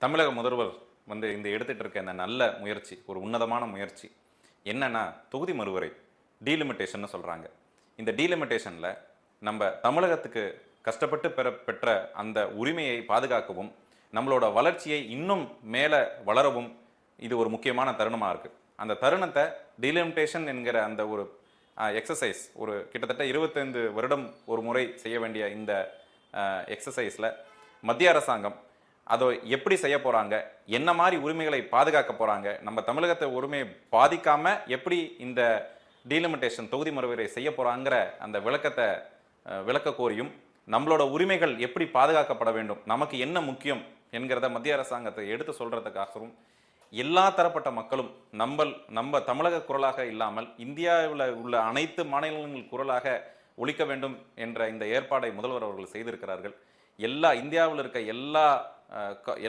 தமிழக முதல்வர் இந்த எடுத்துட்டு இருக்க இந்த நல்ல முயற்சி ஒரு உன்னதமான முயற்சி என்னன்னா தொகுதி மறுவரை டீலிமிட்டேஷன் சொல்றாங்க. இந்த டீலிமிட்டேஷன்ல நம்ம தமிழகத்துக்கு கஷ்டப்பட்டு பெற்ற அந்த உரிமையை பாதுகாக்கவும் நம்மளோட வளர்ச்சியை இன்னும் மேல வளரவும் இது ஒரு முக்கியமான தருணமா இருக்கு. அந்த தருணத்தை டீலிமிட்டேஷன் என்கிற அந்த ஒரு எக்ஸசைஸ் ஒரு கிட்டத்தட்ட 25 வருடம் ஒரு முறை செய்ய வேண்டிய இந்த எக்ஸசைஸ்ல மத்திய அரசாங்கம் அதை எப்படி செய்ய போறாங்க, என்ன மாதிரி உரிமைகளை பாதுகாக்க போறாங்க, நம்ம தமிழகத்தை உரிமையை பாதிக்காம எப்படி இந்த டீலிமிட்டேஷன் தொகுதி மறுவரை செய்ய போறாங்கிற அந்த விளக்கத்தை விளக்க கோரியும் நம்மளோட உரிமைகள் எப்படி பாதுகாக்கப்பட வேண்டும், நமக்கு என்ன முக்கியம் என்கிறத மத்திய அரசாங்கத்தை எடுத்து சொல்றதுக்காகவும் எல்லா தரப்பட்ட மக்களும் நம்ம தமிழக குரலாக இல்லாமல் இந்தியாவில் உள்ள அனைத்து மாநிலங்கள் குரலாக ஒலிக்க வேண்டும் என்ற இந்த ஏற்பாடை முதல்வர் அவர்கள் செய்திருக்கிறார்கள். இந்தியாவில் இருக்க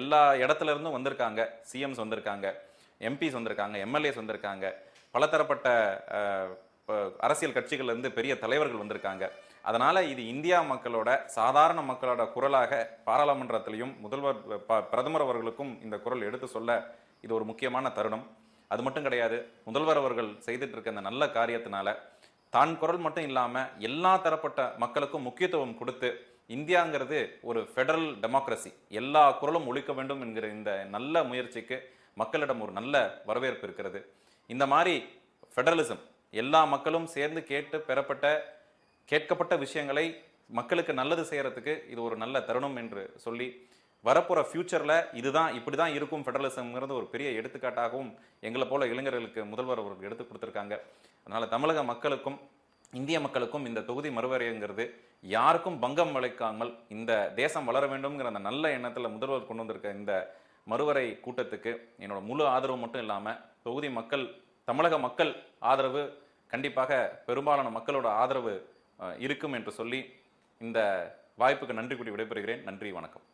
எல்லா இடத்துல இருந்தும் வந்திருக்காங்க. சிஎம்ஸ் வந்திருக்காங்க, எம்பிஸ் வந்திருக்காங்க, எம்எல்ஏஸ் வந்திருக்காங்க, பலதரப்பட்ட அரசியல் கட்சிகள்ல இருந்து பெரிய தலைவர்கள் வந்திருக்காங்க. அதனால இது இந்தியா மக்களோட சாதாரண மக்களோட குரலாக பாராளுமன்றத்திலையும் பிரதமர் அவர்களுக்கும் இந்த குரல் எடுத்து சொல்ல இது ஒரு முக்கியமான தருணம். அது மட்டும் கிடையாது, முதல்வர் அவர்கள் செய்துட்டு இருக்க இந்த நல்ல காரியத்தினால தான் குரல் மட்டும் இல்லாம எல்லா தரப்பட்ட மக்களுக்கும் முக்கியத்துவம் கொடுத்து இந்தியாங்கிறது ஒரு ஃபெடரல் டெமோக்ரஸி, எல்லா குரலும் ஒழிக்க வேண்டும் என்கிற இந்த நல்ல முயற்சிக்கு மக்களிடம் ஒரு நல்ல வரவேற்பு இருக்கிறது. இந்த மாதிரி ஃபெடரலிசம் எல்லா மக்களும் சேர்ந்து கேட்கப்பட்ட விஷயங்களை மக்களுக்கு நல்லது செய்யறதுக்கு இது ஒரு நல்ல தருணம் என்று சொல்லி வரப்போற ஃபியூச்சர்ல இப்படிதான் இருக்கும் ஃபெடரலிசம்ங்கிறது ஒரு பெரிய எடுத்துக்காட்டாகவும் எங்களை போல இளைஞர்களுக்கு முதல்வர் அவர்கள் எடுத்து கொடுத்திருக்காங்க. அதனால தமிழக மக்களுக்கும் இந்திய மக்களுக்கும் இந்த தொகுதி மறுவரைங்கிறது யாருக்கும் பங்கம் விளைக்காமல் இந்த தேசம் வளர வேண்டும்ங்கிற அந்த நல்ல எண்ணத்துல முதல்வர் கொண்டு வந்திருக்க இந்த மறுவரை கூட்டத்துக்கு என்னோட முழு ஆதரவு மட்டும் இல்லாம தமிழக மக்கள் ஆதரவு கண்டிப்பாக பெரும்பாலான மக்களோட ஆதரவு இருக்கும் என்று சொல்லி இந்த வாய்ப்புக்கு நன்றி கூறி விடைபெறுகிறேன். நன்றி, வணக்கம்.